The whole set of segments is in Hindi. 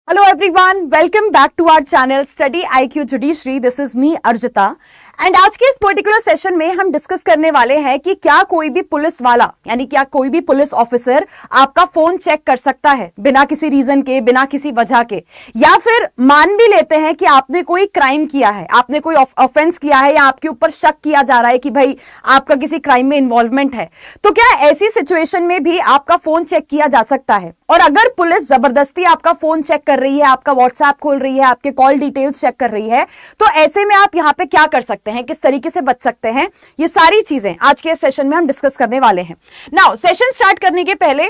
Hello everyone, welcome back to our channel Study IQ Judiciary. This is me Arjita. And आज के इस पर्टिकुलर सेशन में हम डिस्कस करने वाले हैं कि क्या कोई भी पुलिस वाला यानी क्या कोई भी पुलिस ऑफिसर आपका फोन चेक कर सकता है बिना किसी रीजन के, बिना किसी वजह के, या फिर मान भी लेते हैं कि आपने कोई क्राइम किया है, आपने कोई ऑफेंस किया है या आपके ऊपर शक किया जा रहा है कि भाई आपका किसी क्राइम में इन्वॉल्वमेंट है, तो क्या ऐसी सिचुएशन में भी आपका फोन चेक किया जा सकता है? और अगर पुलिस जबरदस्ती आपका फोन चेक कर रही है, आपका व्हाट्सएप खोल रही है, आपके कॉल डिटेल्स चेक कर रही है, तो ऐसे में आप यहां पे क्या कर सकते हैं, किस तरीके से बच सकते हैं, ये सारी चीजें आज के सेशन में हम डिस्कस करने वाले हैं। नाउ सेशन स्टार्ट करने के पहले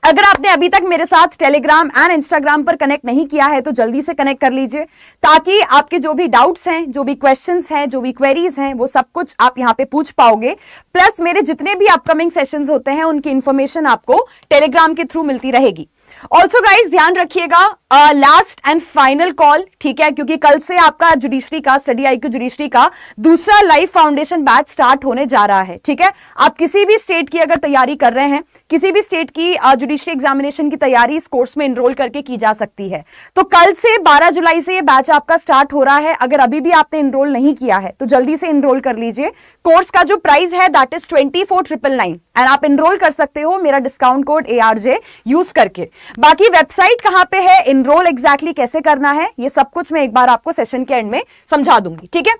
अगर आपने अभी तक मेरे साथ टेलीग्राम एंड इंस्टाग्राम पर कनेक्ट नहीं किया है तो जल्दी से कनेक्ट कर लीजिए, ताकि आपके जो भी डाउट्स हैं, जो भी क्वेश्चंस हैं, जो भी क्वेरीज हैं, वो सब कुछ आप यहां पे पूछ पाओगे। प्लस मेरे जितने भी अपकमिंग सेशंस होते हैं उनकी इंफॉर्मेशन आपको टेलीग्राम के थ्रू मिलती रहेगी। ऑल्सो गाइज ध्यान रखिएगा, लास्ट एंड फाइनल कॉल, ठीक है, क्योंकि कल से आपका जुडिशरी का, स्टडी आईक्यू जुडिशरी का दूसरा लाइव फाउंडेशन बैच स्टार्ट होने जा रहा है। ठीक है, आप किसी भी स्टेट की अगर तैयारी कर रहे हैं, किसी भी स्टेट की जुडिशरी एग्जामिनेशन की तैयारी इस कोर्स में एनरोल करके की जा सकती है। तो कल से 12 जुलाई से ये बैच आपका स्टार्ट हो रहा है। अगर अभी भी आपने एनरोल नहीं किया है तो जल्दी से एनरोल कर लीजिए। कोर्स का जो प्राइस है दैट इज 24,999 एंड आप एनरोल कर सकते हो मेरा डिस्काउंट कोड ARJ यूज करके। बाकी वेबसाइट कहां पे है, एनरोल एग्जैक्टली कैसे करना है, ये सब कुछ मैं एक बार आपको सेशन के एंड में समझा दूंगी। ठीक है,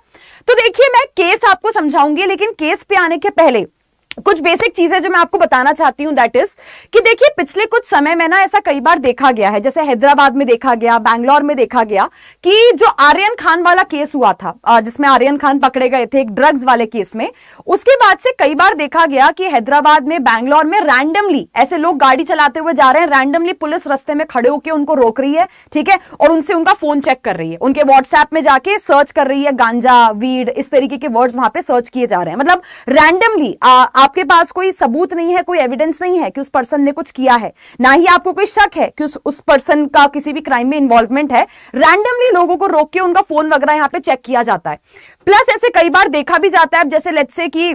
तो देखिए मैं केस आपको समझाऊंगी, लेकिन केस पे आने के पहले कुछ बेसिक चीजें जो मैं आपको बताना चाहती हूं दैट इज कि देखिए पिछले कुछ समय में ना ऐसा कई बार देखा गया है, जैसे हैदराबाद में देखा गया, बैंगलोर में देखा गया कि जो आर्यन खान वाला केस हुआ था, जिसमें आर्यन खान पकड़े गए थे एक ड्रग्स वाले केस में, उसके बाद से कई बार देखा गया कि हैदराबाद में, बैंगलोर में रैंडमली ऐसे लोग गाड़ी चलाते हुए जा रहे हैं, रैंडमली पुलिस रास्ते में खड़े होकर उनको रोक रही है, ठीक है, और उनसे उनका फोन चेक कर रही है, उनके व्हाट्सएप में जाके सर्च कर रही है, गांजा, वीड, इस तरीके के वर्ड्स वहां पे सर्च किए जा रहे हैं। मतलब रैंडमली आपके पास कोई सबूत नहीं है, कोई एविडेंस नहीं है कि उस पर्सन ने कुछ किया है, ना ही आपको कोई शक है कि उस पर्सन का किसी भी क्राइम में इन्वॉल्वमेंट है, रैंडमली लोगों को रोक के उनका फोन वगैरह यहां पे चेक किया जाता है। प्लस ऐसे कई बार देखा भी जाता है, जैसे लेट्स से कि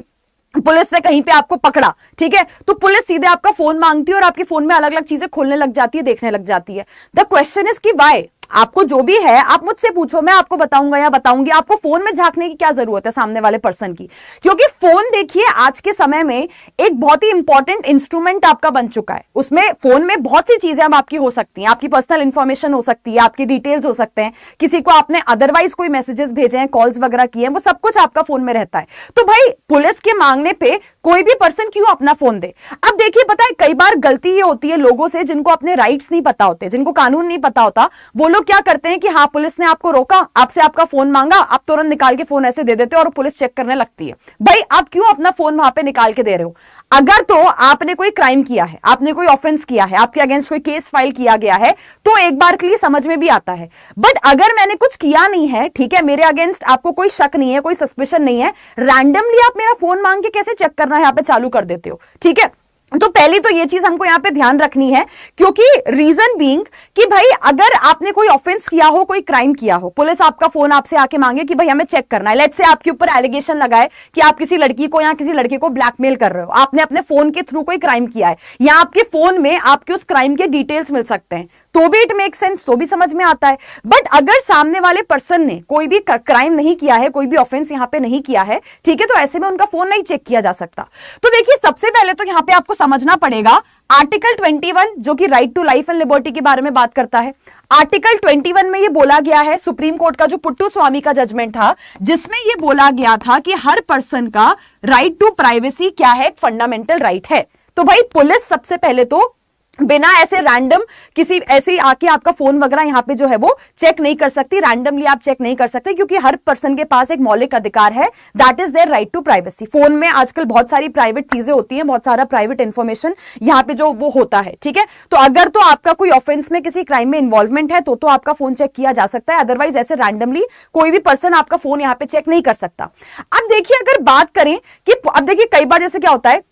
पुलिस ने कहीं पे आपको पकड़ा, ठीक है, तो पुलिस सीधे आपका फोन मांगती है और आपके फोन में अलग अलग चीजें खोलने लग जाती है, देखने लग जाती है। द क्वेश्चन इज कि व्हाई? आपको जो भी है आप मुझसे पूछो, मैं आपको बताऊंगा या बताऊंगी, आपको फोन में झांकने की क्या जरूरत है सामने वाले पर्सन की? क्योंकि फोन देखिए आज के समय में एक बहुत ही इंपॉर्टेंट इंस्ट्रूमेंट आपका बन चुका है। उसमें फोन में बहुत सी चीजें अब आपकी हो सकती हैं, आपकी पर्सनल इंफॉर्मेशन हो सकती है, आपके डिटेल्स हो सकते हैं, किसी को आपने अदरवाइज कोई मैसेजेस भेजे हैं, कॉल्स वगैरह किए हैं, वो सब कुछ आपका फोन में रहता है। तो भाई पुलिस के मांगने पे कोई भी पर्सन क्यों अपना फोन दे? अब देखिए पता है कई बार गलती ये होती है लोगों से जिनको अपने राइट्स नहीं पता होते, जिनको कानून नहीं पता होता, वो लोग क्या करते हैं कि हाँ पुलिस ने आपको रोका, आपसे आपका फोन मांगा, आप तुरंत निकाल के फोन ऐसे दे देते हो और पुलिस चेक करने लगती है। भाई आप क्यों अपना फोन वहां पे निकाल के दे रहे हो? अगर तो आपने कोई क्राइम किया है, आपने कोई ऑफेंस किया है, आपके अगेंस्ट कोई केस फाइल किया गया है, तो एक बार के लिए समझ में भी आता है। बट अगर मैंने कुछ किया नहीं है, ठीक है, मेरे अगेंस्ट आपको कोई शक नहीं है, कोई सस्पिशन नहीं है, रैंडमली आप मेरा फोन मांग के कैसे चेक करना है यहाँ पे चालू कर देते हो? ठीक है, तो पहली तो ये चीज हमको यहां पे ध्यान रखनी है, क्योंकि रीजन बीइंग कि भाई अगर आपने कोई ऑफेंस किया हो, कोई क्राइम किया हो, पुलिस आपका फोन आपसे आके मांगे कि भाई हमें चेक करना है, लेट्स से आपके ऊपर एलिगेशन लगाए कि आप किसी लड़की को या किसी लड़के को ब्लैकमेल कर रहे हो, आपने अपने फोन के थ्रू कोई क्राइम किया है, या आपके फोन में आपके उस क्राइम के डिटेल्स मिल सकते हैं, तो भी इट मेक सेंस, तो भी समझ में आता है। बट अगर सामने वाले पर्सन ने कोई भी क्राइम नहीं किया है, कोई भी ऑफेंस यहां पे नहीं किया है, ठीक है, तो ऐसे में उनका फोन नहीं चेक किया जा सकता। तो देखिए सबसे पहले तो यहां पे आपको समझना पड़ेगा आर्टिकल 21 जो कि right to life and liberty के बारे में बात करता है। आर्टिकल 21 में ये बोला गया है, सुप्रीम कोर्ट का जो पुट्टू स्वामी का जजमेंट था, जिसमें ये बोला गया था कि हर पर्सन का राइट टू प्राइवेसी क्या है, एक फंडामेंटल राइट है। तो भाई पुलिस सबसे पहले तो बिना ऐसे रैंडम किसी ऐसे आके आपका फोन वगैरह यहाँ पे जो है वो चेक नहीं कर सकती, रैंडमली आप चेक नहीं कर सकते, क्योंकि हर पर्सन के पास एक मौलिक अधिकार है, that is their right to privacy. Phone में आजकल बहुत सारी प्राइवेट चीजें होती हैं, बहुत सारा प्राइवेट इंफॉर्मेशन यहाँ पे जो वो होता है, ठीक है। तो अगर तो आपका कोई ऑफेंस में किसी क्राइम में इन्वॉल्वमेंट है तो आपका फोन चेक किया जा सकता है, अदरवाइज ऐसे रैंडमली कोई भी पर्सन आपका फोन यहाँ पे चेक नहीं कर सकता। अब देखिए अगर बात करें कि अब देखिए कई बार जैसे क्या होता है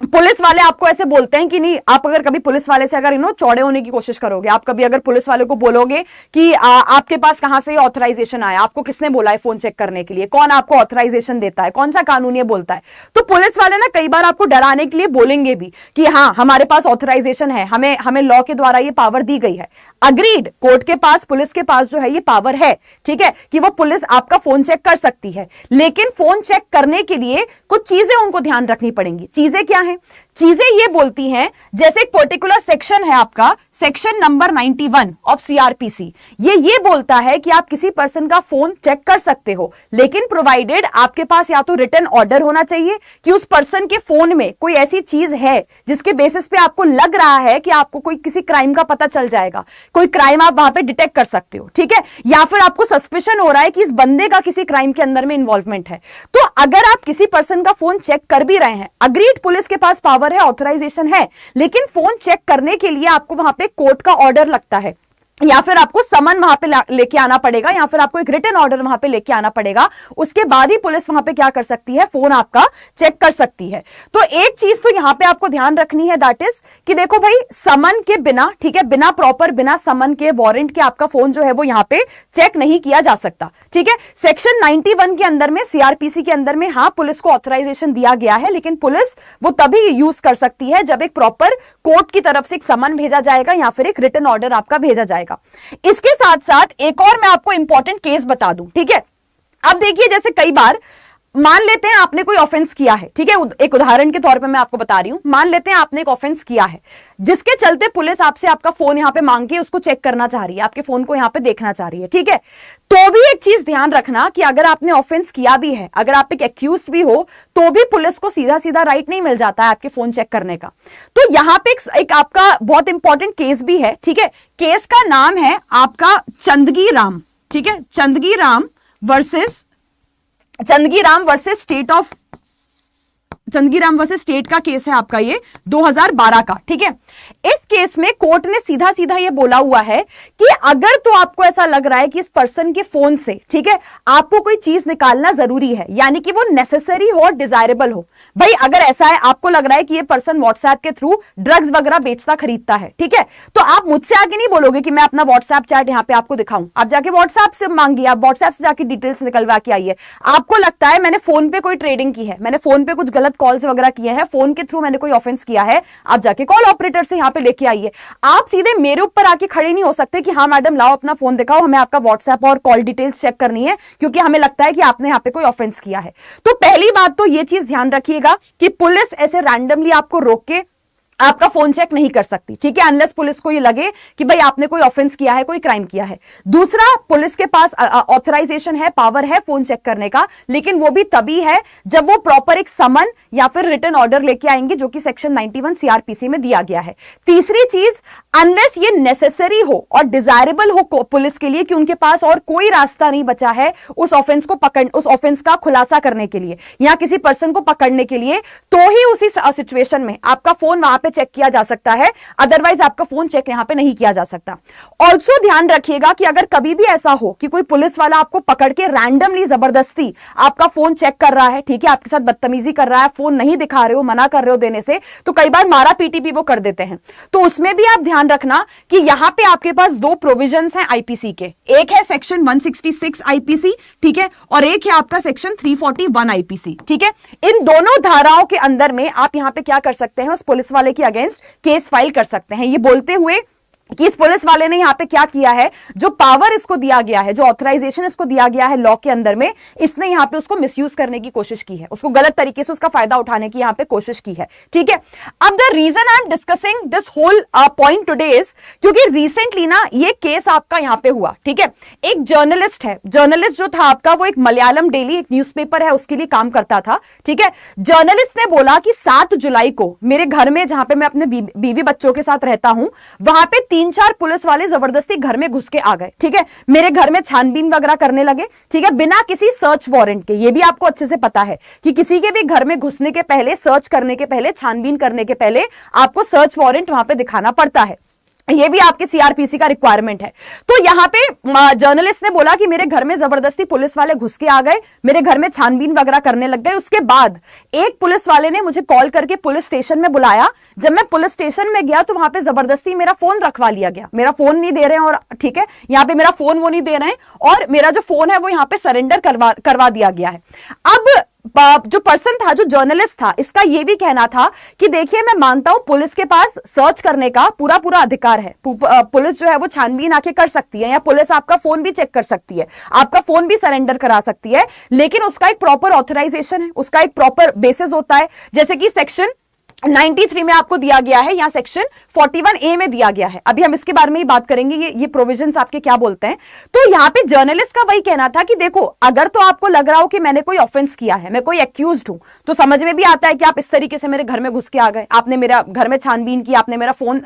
पुलिस वाले आपको ऐसे बोलते हैं कि नहीं, आप अगर कभी पुलिस वाले से अगर चौड़े होने की कोशिश करोगे, आप कभी अगर पुलिस वाले को बोलोगे कि आपके पास कहां से ऑथराइजेशन आया, आपको किसने बोला है फोन चेक करने के लिए, कौन आपको ऑथराइजेशन देता है, कौन सा कानून ये बोलता है, तो पुलिस वाले ना कई बार आपको डराने के लिए बोलेंगे भी कि हाँ हमारे पास ऑथराइजेशन है, हमें लॉ के द्वारा ये पावर दी गई है। अग्रीड, कोर्ट के पास, पुलिस के पास जो है ये पावर है, ठीक है, कि वो पुलिस आपका फोन चेक कर सकती है। लेकिन फोन चेक करने के लिए कुछ चीजें उनको ध्यान रखनी पड़ेंगी। चीजें क्या है? चीजें ये बोलती हैं, जैसे एक पर्टिकुलर सेक्शन है आपका, सेक्शन नंबर 91 ऑफ सीआरपीसी, ये बोलता है कि आप किसी पर्सन का फोन चेक कर सकते हो, लेकिन प्रोवाइडेड आपके पास या तो रिटन ऑर्डर होना चाहिए कि उस पर्सन के फोन में कोई ऐसी चीज है जिसके बेसिस पे आपको लग रहा है कि आपको कोई किसी क्राइम का पता चल जाएगा, कोई क्राइम आप वहां पे डिटेक्ट कर सकते हो, ठीक है, या फिर आपको सस्पिशन हो रहा है कि इस बंदे का किसी क्राइम के अंदर में इन्वॉल्वमेंट है। तो अगर आप किसी पर्सन का फोन चेक कर भी रहे हैं, अग्रीड पुलिस के पास पावर है, ऑथराइजेशन है, लेकिन फोन चेक करने के लिए आपको वहां पे कोर्ट का ऑर्डर लगता है, या फिर आपको समन वहां पे लेके आना पड़ेगा, या फिर आपको एक रिटन ऑर्डर वहां पे लेके आना पड़ेगा, उसके बाद ही पुलिस वहां पे क्या कर सकती है, फोन आपका चेक कर सकती है। तो एक चीज तो यहां पे आपको ध्यान रखनी है, दैट इज कि देखो भाई, समन के बिना, ठीक है, बिना प्रॉपर, बिना समन के, वारंट के आपका फोन जो है वो यहां पे चेक नहीं किया जा सकता, ठीक है। सेक्शन 91 के अंदर में, सीआरपीसी के अंदर में, हाँ पुलिस को ऑथराइजेशन दिया गया है, लेकिन पुलिस वो तभी यूज कर सकती है जब एक प्रॉपर कोर्ट की तरफ से एक समन भेजा जाएगा या फिर एक रिटन ऑर्डर आपका भेजा जाएगा। इसके साथ साथ एक और मैं आपको इंपॉर्टेंट केस बता दूं, ठीक है। अब देखिए, जैसे कई बार मान लेते हैं आपने कोई ऑफेंस किया है, ठीक है, एक उदाहरण के तौर पे मैं आपको बता रही हूं, मान लेते हैं आपने एक ऑफेंस किया है जिसके चलते पुलिस आपसे आपका फोन यहां पे मांग के उसको चेक करना चाह रही है, आपके फोन को यहां पे देखना चाह रही है, ठीक है। तो भी एक चीज ध्यान रखना कि अगर आपने ऑफेंस किया भी है, अगर आप एक एक्यूज्ड भी हो, तो भी पुलिस को सीधा सीधा राइट नहीं मिल जाता है आपके फोन चेक करने का। तो यहां पे एक आपका बहुत इंपॉर्टेंट केस भी है, ठीक है। केस का नाम है आपका चंदगी राम, ठीक है, चंदगी राम वर्सेस स्टेट का केस है आपका, ये 2012 का, ठीक है। इस केस में कोर्ट ने सीधा सीधा ये बोला हुआ है कि अगर तो आपको ऐसा लग रहा है कि इस पर्सन के फोन से, ठीक है, आपको कोई चीज निकालना जरूरी है, यानी कि वो नेसेसरी हो और डिजायरेबल हो, भाई अगर ऐसा है, आपको लग रहा है कि ये पर्सन व्हाट्सएप के थ्रू ड्रग्स वगैरह बेचता खरीदता है, ठीक है, तो आप मुझसे आके नहीं बोलोगे कि मैं अपना व्हाट्सएप चैट यहां पे आपको दिखाऊं, आप जाके व्हाट्सएप से मांगिए, आप व्हाट्सएप से जाके डिटेल्स निकलवा के आइए। आपको लगता है मैंने फोन पे कोई ट्रेडिंग की है, मैंने फोन पे कुछ गलत कॉल्स वगैरह किए हैं, फोन के थ्रू मैंने कोई ऑफेंस किया है, आप जाके कॉल ऑपरेटर से यहां पे लेके आइए। आप सीधे मेरे ऊपर आके खड़े नहीं हो सकते कि हाँ मैडम लाओ अपना फोन दिखाओ, हमें आपका व्हाट्सएप और कॉल डिटेल्स चेक करनी है, क्योंकि हमें लगता है कि आपने यहां पे कोई ऑफेंस किया है। तो पहली बात तो ये चीज ध्यान रखिएगा कि पुलिस ऐसे रैंडमली आपको रोक के आपका फोन चेक नहीं कर सकती, ठीक है, अनलेस पुलिस को ये लगे कि भाई आपने कोई ऑफेंस किया है, कोई क्राइम किया है। दूसरा, पुलिस के पास ऑथराइजेशन है, पावर है फोन चेक करने का, लेकिन वो भी तभी है जब वो प्रॉपर एक समन या फिर रिटन ऑर्डर लेके आएंगे, जो कि सेक्शन 91 सीआरपीसी में दिया गया है। तीसरी चीज, अनलेस ये नेसेसरी हो और डिजायरेबल हो पुलिस के लिए कि उनके पास और कोई रास्ता नहीं बचा है उस ऑफेंस का खुलासा करने के लिए या किसी पर्सन को पकड़ने के लिए, तो ही उसी सिचुएशन में आपका फोन वहां पे चेक किया जा सकता है, अदरवाइज आपका फोन चेक यहां पे नहीं किया जा सकता। ऑल्सो ध्यान रखिएगा कि अगर कभी भी ऐसा हो कि कोई पुलिस वाला आपको पकड़ के रैंडमली जबरदस्ती आपका फोन चेक कर रहा है, ठीक है, आपके साथ बदतमीजी कर रहा है, फोन नहीं दिखा रहे हो, मना कर रहे हो देने से, तो कई बार मारा पीटी भी वो कर देते हैं। तो उसमें भी आप ध्यान रखना कि यहां पे आपके पास दो प्रोविजंस हैं आईपीसी के, एक है सेक्शन 166 आईपीसी, ठीक है, और एक है आपका सेक्शन 341 आईपीसी, ठीक है। इन दोनों धाराओं के अंदर में आप यहां पे क्या कर सकते हैं, उस पुलिस वाले की अगेंस्ट केस फाइल कर सकते हैं, ये बोलते हुए कि इस पुलिस वाले ने यहां पे क्या किया है, जो पावर इसको दिया गया है, जो ऑथराइजेशन इसको दिया गया है लॉ के अंदर में, इसने यहां पे उसको मिसयूज करने की कोशिश की है, उसको गलत तरीके से उसका फायदा उठाने की यहां पे कोशिश की है, ठीक है। अब the reason I am discussing this whole point today is क्योंकि रिसेंटली ना ये केस आपका यहां पे हुआ, ठीक है। एक जर्नलिस्ट है, जर्नलिस्ट जो था आपका, वो एक मलयालम डेली, एक न्यूज़पेपर है, उसके लिए काम करता था, ठीक है। जर्नलिस्ट ने बोला कि 7 जुलाई को मेरे घर में, जहां पे मैं अपने बीवी बच्चों के साथ रहता हूं, वहां पे 3-4 पुलिस वाले जबरदस्ती घर में घुस के आ गए, ठीक है, मेरे घर में छानबीन वगैरह करने लगे, ठीक है, बिना किसी सर्च वारंट के। ये भी आपको अच्छे से पता है कि किसी के भी घर में घुसने के पहले, सर्च करने के पहले, छानबीन करने के पहले आपको सर्च वारंट वहां पे दिखाना पड़ता है। ये भी आपके सीआरपीसी का रिक्वायरमेंट है। तो यहां पे जर्नलिस्ट ने बोला कि मेरे घर में जबरदस्ती पुलिस वाले घुस के आ गए, मेरे घर में छानबीन वगैरह करने लग गए। उसके बाद एक पुलिस वाले ने मुझे कॉल करके पुलिस स्टेशन में बुलाया। जब मैं पुलिस स्टेशन में गया तो वहां पे जबरदस्ती मेरा फोन रखवा लिया गया। मेरा फोन नहीं दे रहे हैं, और ठीक है यहाँ पे मेरा फोन वो नहीं दे रहे हैं, और मेरा जो फोन है वो यहाँ पे सरेंडर करवा दिया गया है। अब जो पर्सन था, जो जर्नलिस्ट था, इसका यह भी कहना था कि देखिए मैं मानता हूं पुलिस के पास सर्च करने का पूरा अधिकार है, पुलिस जो है वो छानबीन आके कर सकती है, या पुलिस आपका फोन भी चेक कर सकती है, आपका फोन भी सरेंडर करा सकती है, लेकिन उसका एक प्रॉपर ऑथराइजेशन है, उसका एक प्रॉपर बेसिस होता है। जैसे कि सेक्शन 93 में आपको दिया गया है, या सेक्शन 41A में दिया गया है। अभी हम इसके बारे में ही बात करेंगे, ये प्रोविजंस आपके क्या बोलते हैं। तो यहाँ पे जर्नलिस्ट का वही कहना था कि देखो अगर तो आपको लग रहा हो कि मैंने कोई ऑफेंस किया है, मैं कोई एक्यूज्ड हूं, तो समझ में भी आता है कि आप इस तरीके से मेरे घर में घुस के आ गए, आपने मेरा घर में छानबीन की, आपने मेरा फोन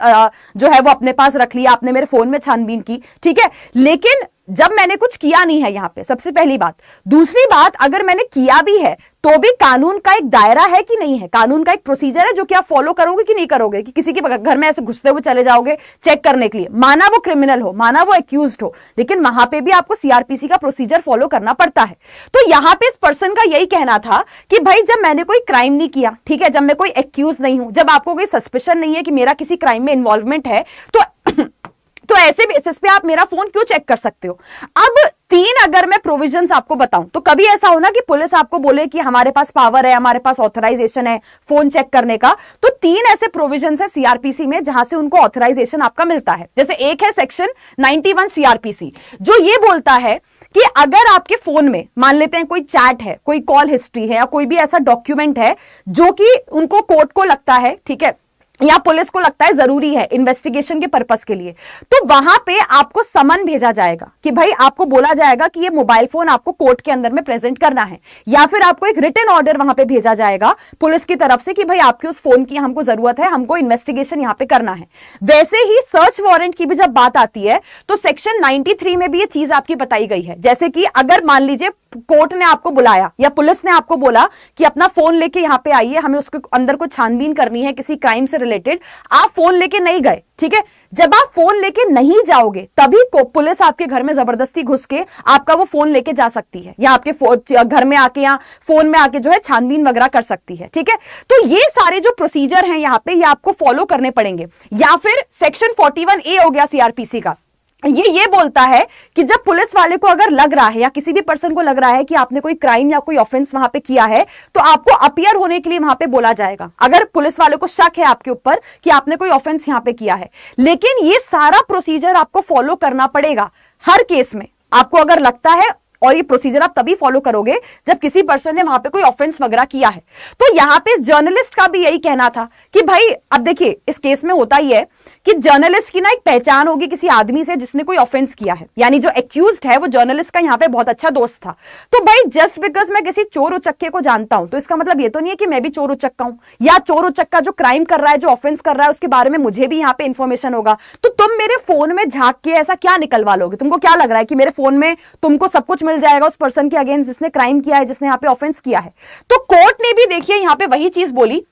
जो है वो अपने पास रख लिया, आपने मेरे फोन में छानबीन की, ठीक है। लेकिन जब मैंने कुछ किया नहीं है, यहां पे सबसे पहली बात। दूसरी बात, अगर मैंने किया भी है तो भी कानून का एक दायरा है कि नहीं है, कानून का एक प्रोसीजर है जो कि आप फॉलो करोगे कि नहीं करोगे, कि किसी के घर में ऐसे घुसते हुए चले जाओगे चेक करने के लिए, माना वो क्रिमिनल हो, माना वो एक्यूज्ड हो, लेकिन वहां पे भी आपको सीआरपीसी का प्रोसीजर फॉलो करना पड़ता है। तो यहां पे इस पर्सन का यही कहना था कि भाई जब मैंने कोई क्राइम नहीं किया, ठीक है, जब मैं कोई एक्यूज नहीं हूं, जब आपको कोई सस्पेशन नहीं है कि मेरा किसी क्राइम में इन्वॉल्वमेंट है, तो ऐसे बेसिस पे आप मेरा फोन क्यों चेक कर सकते हो। अब 3 अगर मैं प्रोविजंस आपको बताऊं, तो कभी ऐसा हो ना कि पुलिस आपको बोले कि हमारे पास पावर है, हमारे पास ऑथराइजेशन है फोन चेक करने का, तो 3 ऐसे प्रोविजंस है सीआरपीसी में जहां से उनको ऑथराइजेशन आपका मिलता है। जैसे एक है सेक्शन 91 सीआरपीसी, जो ये बोलता है कि अगर आपके फोन में मान लेते हैं कोई चैट है, कोई कॉल हिस्ट्री है, या कोई भी ऐसा डॉक्यूमेंट है जो कि उनको कोर्ट को लगता है, ठीक है, या पुलिस को लगता है जरूरी है इन्वेस्टिगेशन के पर्पस के लिए, तो वहां पे आपको समन भेजा जाएगा कि भाई आपको बोला जाएगा कि ये मोबाइल फोन आपको कोर्ट के अंदर में प्रेजेंट करना है, या फिर आपको एक रिटन ऑर्डर वहां पे भेजा जाएगा पुलिस की तरफ से कि भाई आपके उस फोन की हमको जरूरत है, हमको इन्वेस्टिगेशन यहां पे करना है। वैसे ही सर्च वारंट की भी जब बात आती है तो सेक्शन 93 में भी ये चीज आपकी बताई गई है। जैसे कि अगर मान लीजिए कोर्ट ने आपको बुलाया या पुलिस ने आपको बोला कि अपना फोन लेके यहां पे आइए, हमें उसके अंदर को छानबीन करनी है किसी क्राइम से रिलेटेड, आप फोन लेके नहीं गए, ठीक है, जब आप फोन लेके नहीं जाओगे तभी को पुलिस आपके घर में जबरदस्ती घुस के आपका वो फोन लेके जा सकती है, या आपके घर में आके या फोन में आके जो है छानबीन वगैरह कर सकती है, ठीक है। तो ये सारे जो प्रोसीजर हैं यहाँ पे, ये आपको फॉलो करने पड़ेंगे। या फिर सेक्शन 41A हो गया सीआरपीसी का, ये बोलता है कि जब पुलिस वाले को अगर लग रहा है या किसी भी पर्सन को लग रहा है कि आपने कोई क्राइम या कोई ऑफेंस वहां पे किया है, तो आपको अपीयर होने के लिए वहां पे बोला जाएगा, अगर पुलिस वाले को शक है आपके ऊपर कि आपने कोई ऑफेंस यहां पे किया है। लेकिन ये सारा प्रोसीजर आपको फॉलो करना पड़ेगा हर केस में, आपको अगर लगता है, और ये प्रोसीजर आप तभी फॉलो करोगे जब किसी पर्सन ने वहां पे कोई ऑफेंस वगैरह किया है। तो यहां पे जर्नलिस्ट का भी यही कहना था कि भाई अब देखिए इस केस में होता ही है कि जर्नलिस्ट की ना एक पहचान होगी किसी आदमी से जिसने कोई ऑफेंस किया है, यानी जो एक्यूज्ड है वो जर्नलिस्ट का यहाँ पे बहुत अच्छा दोस्त था। तो भाई जस्ट बिकॉज मैं किसी चोर उचक्के को जानता हूं तो इसका मतलब ये तो नहीं है कि मैं भी चोर उचक्का हूं, या चोर उचक्का जो क्राइम कर रहा है, जो ऑफेंस कर रहा है, उसके बारे में मुझे भी यहाँ पे इंफॉर्मेशन होगा। तो तुम मेरे फोन में झांक के ऐसा क्या निकलवा लोगे? तुमको क्या लग रहा है कि मेरे फोन में तुमको सब कुछ मिल जाएगा उस पर्सन के अगेंस्ट जिसने क्राइम किया है, जिसने यहाँ पे ऑफेंस किया है? तो कोर्ट ने भी देखिए यहाँ पे वही चीज बोली,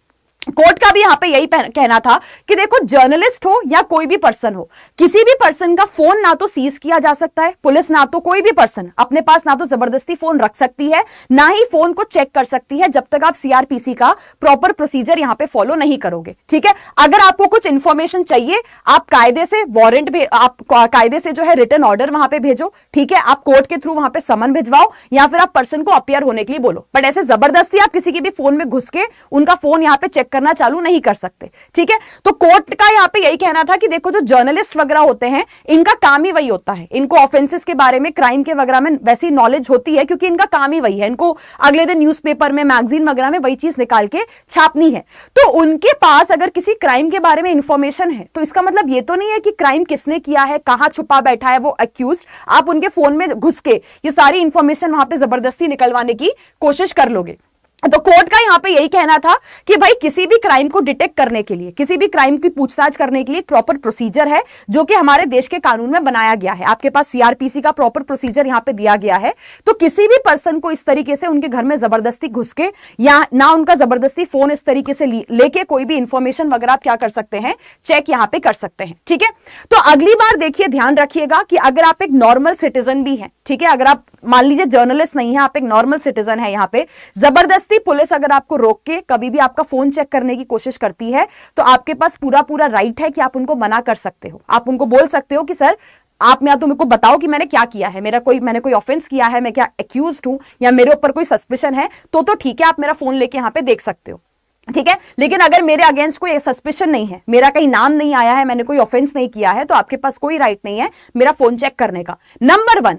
कोर्ट का भी यहां पे यही कहना था कि देखो जर्नलिस्ट हो या कोई भी पर्सन हो, किसी भी पर्सन का फोन ना तो सीज किया जा सकता है, पुलिस ना तो कोई भी पर्सन अपने पास ना तो जबरदस्ती फोन रख सकती है, ना ही फोन को चेक कर सकती है जब तक आप सीआरपीसी का प्रॉपर प्रोसीजर यहां पे फॉलो नहीं करोगे, ठीक है। अगर आपको कुछ इंफॉर्मेशन चाहिए, आप कायदे से वारंट आप कायदे से जो है रिटन ऑर्डर वहां पे भेजो, ठीक है, आप कोर्ट के थ्रू वहां पे समन भिजवाओ, या फिर आप पर्सन को अपीयर होने के लिए बोलो, बट ऐसे जबरदस्ती आप किसी के भी फोन में घुस के उनका फोन यहां पे चेक करना चालू नहीं कर सकते, ठीक है। तो कोर्ट का यहां पे यही कहना था कि देखो जो जर्नलिस्ट वगैरह होते हैं इनका काम ही वही होता है, इनको ऑफेंसेस के बारे में, क्राइम के वगैरह में वैसी नॉलेज होती है क्योंकि इनका काम ही वही है, इनको अगले दिन न्यूज़पेपर में, मैगजीन वगैरह में वही चीज निकाल के छापनी है। तो उनके पास अगर किसी क्राइम के बारे में इंफॉर्मेशन है तो इसका मतलब ये तो नहीं है कि क्राइम किसने किया है, कहां छुपा बैठा है वो एक्यूज, आप उनके फोन में घुस के ये सारी इंफॉर्मेशन वहां पे जबरदस्ती निकलवाने की कोशिश कर लोगे। तो कोर्ट का यहां पे यही कहना था कि भाई किसी भी क्राइम को डिटेक्ट करने के लिए, किसी भी क्राइम की पूछताछ करने के लिए प्रॉपर प्रोसीजर है जो कि हमारे देश के कानून में बनाया गया है। आपके पास सीआरपीसी का प्रॉपर प्रोसीजर यहां पे दिया गया है। तो किसी भी पर्सन को इस तरीके से उनके घर में जबरदस्ती घुस के या ना उनका जबरदस्ती फोन इस तरीके से लेके कोई भी इंफॉर्मेशन वगैरह आप क्या कर सकते हैं, चेक यहां पे कर सकते हैं। ठीक है, तो अगली बार देखिए, ध्यान रखिएगा कि अगर आप एक नॉर्मल सिटीजन भी हैं, ठीक है, अगर आप मान लीजिए जर्नलिस्ट नहीं है, आप एक नॉर्मल सिटीजन है, यहां पे जबरदस्ती पुलिस अगर आपको रोक के कभी भी आपका फोन चेक करने की कोशिश करती है तो आपके पास पूरा पूरा राइट है कि आप उनको मना कर सकते हो। आप उनको बोल सकते हो कि सर आप या तो मेरे को बताओ कि मैंने क्या किया है, मैंने कोई ऑफेंस किया है, मैं क्या एक्यूज्ड हूं या मेरे ऊपर कोई सस्पिशन है, तो ठीक है, आप मेरा फोन लेके यहां पे देख सकते हो। ठीक है, लेकिन अगर मेरे अगेंस्ट कोई सस्पिशन नहीं है, मेरा कहीं नाम नहीं आया है, मैंने कोई ऑफेंस नहीं किया है, तो आपके पास कोई राइट नहीं है मेरा फोन चेक करने का। नंबर 1।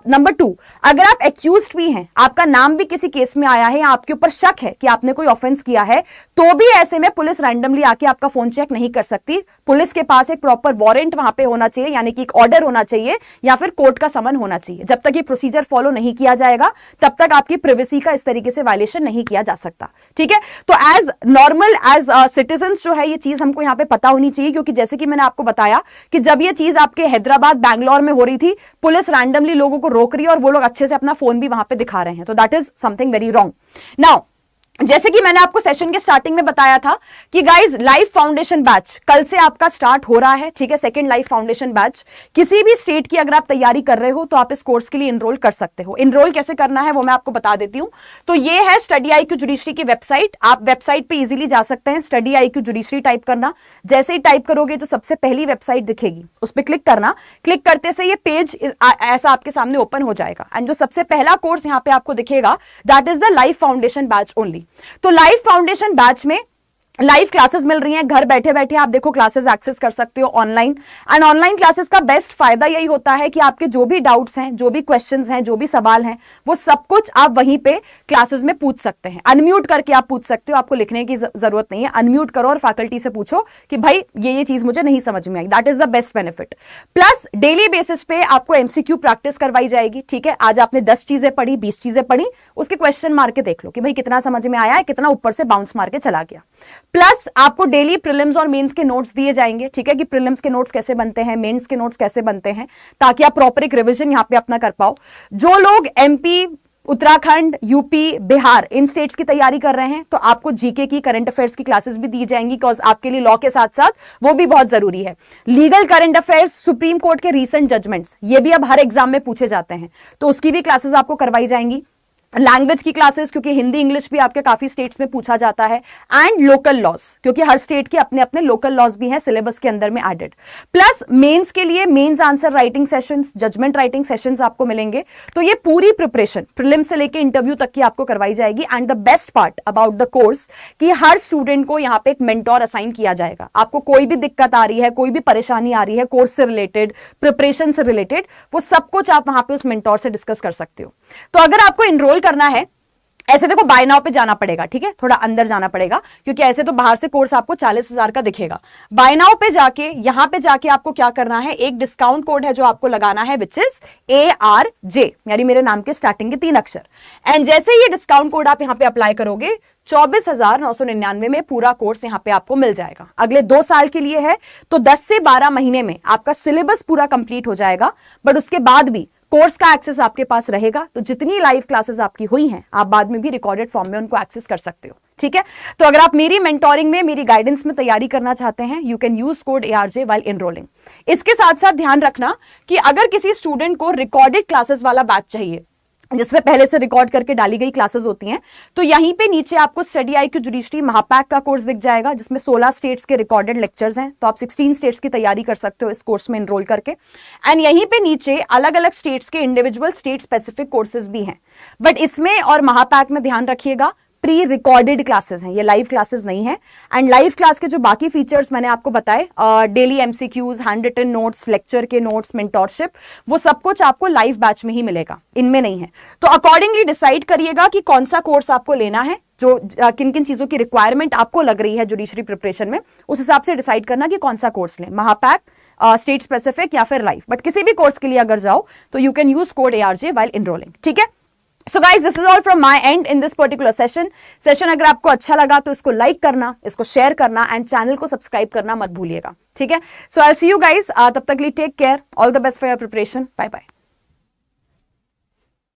नंबर 2, अगर आप एक्यूज्ड भी हैं, आपका नाम भी किसी केस में आया है या आपके ऊपर शक है कि आपने कोई ऑफेंस किया है, तो भी ऐसे में पुलिस रैंडमली आके आपका फोन चेक नहीं कर सकती। पुलिस के पास एक प्रॉपर वारंट वहां पे होना चाहिए, यानी कि एक ऑर्डर होना चाहिए या फिर कोर्ट का समन होना चाहिए। जब तक ये प्रोसीजर फॉलो नहीं किया जाएगा तब तक आपकी प्रिवेसी का इस तरीके से वायलेशन नहीं किया जा सकता। ठीक है, तो एज नॉर्मल एज सिटीजन्स जो है ये चीज हमको यहां पे पता होनी चाहिए, क्योंकि जैसे कि मैंने आपको बताया कि जब ये चीज आपके हैदराबाद बैंगलोर में हो रही थी, पुलिस रैंडमली लोगों को रोक रही है और वो लोग अच्छे से अपना फोन भी वहां पे दिखा रहे हैं, तो that is something very wrong. Now जैसे कि मैंने आपको सेशन के स्टार्टिंग में बताया था कि गाइज लाइफ फाउंडेशन बैच कल से आपका स्टार्ट हो रहा है। ठीक है, सेकंड लाइफ फाउंडेशन बैच, किसी भी स्टेट की अगर आप तैयारी कर रहे हो तो आप इस कोर्स के लिए इनरोल कर सकते हो। इनरोल कैसे करना है वो मैं आपको बता देती हूं। तो ये है स्टडी IQ जुडिशरी की वेबसाइट। आप वेबसाइट पे इजीली जा सकते हैं, स्टडी IQ जुडिशरी टाइप करना। जैसे ही टाइप करोगे तो सबसे पहली वेबसाइट दिखेगी, उस पर क्लिक करना। क्लिक करते से ये पेज ऐसा आपके सामने ओपन हो जाएगा एंड जो सबसे पहला कोर्स यहाँ पे आपको दिखेगा that is the life foundation batch only. तो लाइफ फाउंडेशन बैच में लाइव क्लासेस मिल रही हैं, घर बैठे बैठे आप देखो क्लासेस एक्सेस कर सकते हो ऑनलाइन। एंड ऑनलाइन क्लासेस का बेस्ट फायदा यही होता है कि आपके जो भी डाउट्स हैं, जो भी क्वेश्चंस हैं, जो भी सवाल हैं, वो सब कुछ आप वहीं पे क्लासेस में पूछ सकते हैं। अनम्यूट करके आप पूछ सकते हो, आपको लिखने की जरूरत नहीं है। अनम्यूट करो और फैकल्टी से पूछो कि भाई ये चीज मुझे नहीं समझ में आई। That is the best benefit. Plus daily basis पे आपको MCQ प्रैक्टिस करवाई जाएगी। ठीक है, आज आपने 10 चीजें पढ़ी, 20 चीजें पढ़ी, उसके क्वेश्चन मार के देख लो कि भाई कितना समझ में आया है, कितना ऊपर से बाउंस मार के चला गया। प्लस आपको डेली प्रीलिम्स और मेंस के नोट्स दिए जाएंगे। ठीक है, कि प्रीलिम्स के नोट्स कैसे बनते हैं, मेंस के नोट्स कैसे बनते हैं, ताकि आप प्रॉपर एक रिवीजन यहां पे अपना कर पाओ। जो लोग MP, उत्तराखंड, यूपी, बिहार इन स्टेट्स की तैयारी कर रहे हैं तो आपको जीके की, करंट अफेयर्स की क्लासेस भी दी जाएंगी, बिकॉज आपके लिए लॉ के साथ साथ वो भी बहुत जरूरी है। Legal current affairs, supreme court के रीसेंट जजमेंट्स, ये भी अब हर एग्जाम में पूछे जाते हैं, तो उसकी भी क्लासेस आपको करवाई जाएंगी। लैंग्वेज की क्लासेस, क्योंकि हिंदी इंग्लिश भी आपके काफी स्टेट्स में पूछा जाता है। एंड लोकल लॉज, क्योंकि हर स्टेट के अपने अपने लोकल लॉज भी हैं सिलेबस के अंदर में एडेड। प्लस मेंस के लिए mains answer writing sessions, judgment writing sessions आपको मिलेंगे। तो ये पूरी प्रिपरेशन प्रीलिम से लेके इंटरव्यू तक की आपको करवाई जाएगी। And the best part about the course कि हर स्टूडेंट को यहाँ पे एक मेंटोर असाइन किया जाएगा। आपको कोई भी दिक्कत आ रही है, कोई भी परेशानी आ रही है कोर्स से रिलेटेड, प्रिपरेशन से रिलेटेड, वो सब कुछ आप वहां पे उस मेंटोर से डिस्कस कर सकते हो। तो अगर आपको इनरोल करना है, ऐसे देखो बाय नाउ पे जाना पड़ेगा। ठीक है, थोड़ा अंदर जाना पड़ेगा, क्योंकि ऐसे तो बाहर से कोर्स आपको 40,000 का दिखेगा। बाय नाउ पे जाके यहां पे जाके आपको क्या करना है, एक डिस्काउंट कोड है जो आपको लगाना है, विच इज ARJ, यानी मेरे नाम के स्टार्टिंग के 3 अक्षर। एंड जैसे ये डिस्काउंट कोड आप यहां पे अप्लाई करोगे 24,999 में पूरा कोर्स यहां पे आपको मिल जाएगा। अगले 2 साल के लिए है, तो 10 से 12 महीने में आपका सिलेबस पूरा कंप्लीट हो जाएगा। बट उसके बाद भी कोर्स का एक्सेस आपके पास रहेगा, तो जितनी लाइव क्लासेस आपकी हुई हैं आप बाद में भी रिकॉर्डेड फॉर्म में उनको एक्सेस कर सकते हो। ठीक है, तो अगर आप मेरी मेंटोरिंग में, मेरी गाइडेंस में तैयारी करना चाहते हैं, you can use code ARJ while enrolling. इसके साथ साथ ध्यान रखना कि अगर किसी स्टूडेंट को रिकॉर्डेड क्लासेस वाला बैच चाहिए, जिसमें पहले से रिकॉर्ड करके डाली गई क्लासेस होती हैं, तो यहीं पे नीचे आपको स्टडी IQ जुडिशरी महापैक का कोर्स दिख जाएगा, जिसमें 16 स्टेट्स के रिकॉर्डेड लेक्चर्स हैं। तो आप 16 स्टेट्स की तैयारी कर सकते हो इस कोर्स में एनरोल करके। एंड यहीं पे नीचे अलग अलग स्टेट्स के इंडिविजुअल स्टेट स्पेसिफिक कोर्सेज भी हैं। बट इसमें और महापैक में ध्यान रखिएगा, प्री रिकॉर्डेड क्लासेस हैं, ये लाइव क्लासेस नहीं है। एंड लाइव क्लास के जो बाकी फीचर्स मैंने आपको बताए, daily MCQs, hand written notes, lecture के नोट्स, मेंटोरशिप, वो सब कुछ आपको लाइव बैच में ही मिलेगा, इनमें नहीं है। तो अकॉर्डिंगली डिसाइड करिएगा कि कौन सा कोर्स आपको लेना है, जो किन किन चीजों की रिक्वायरमेंट आपको लग रही है जुडिशरी प्रिपरेशन में, उस हिसाब से डिसाइड करना कि कौन सा कोर्स लें, महापैक, स्टेट स्पेसिफिक या फिर लाइव। बट किसी भी कोर्स के लिए अगर जाओ तो you can use code ARJ while enrolling. ठीक है, so guys this is all from my and in this particular session अगर आपको अच्छा लगा तो इसको लाइक करना, इसको शेयर करना एंड चैनल को सब्सक्राइब करना मत भूलिएगा, ठीक है। So I will see you guys, तब तक लिए take care, all the best for your preparation, bye bye.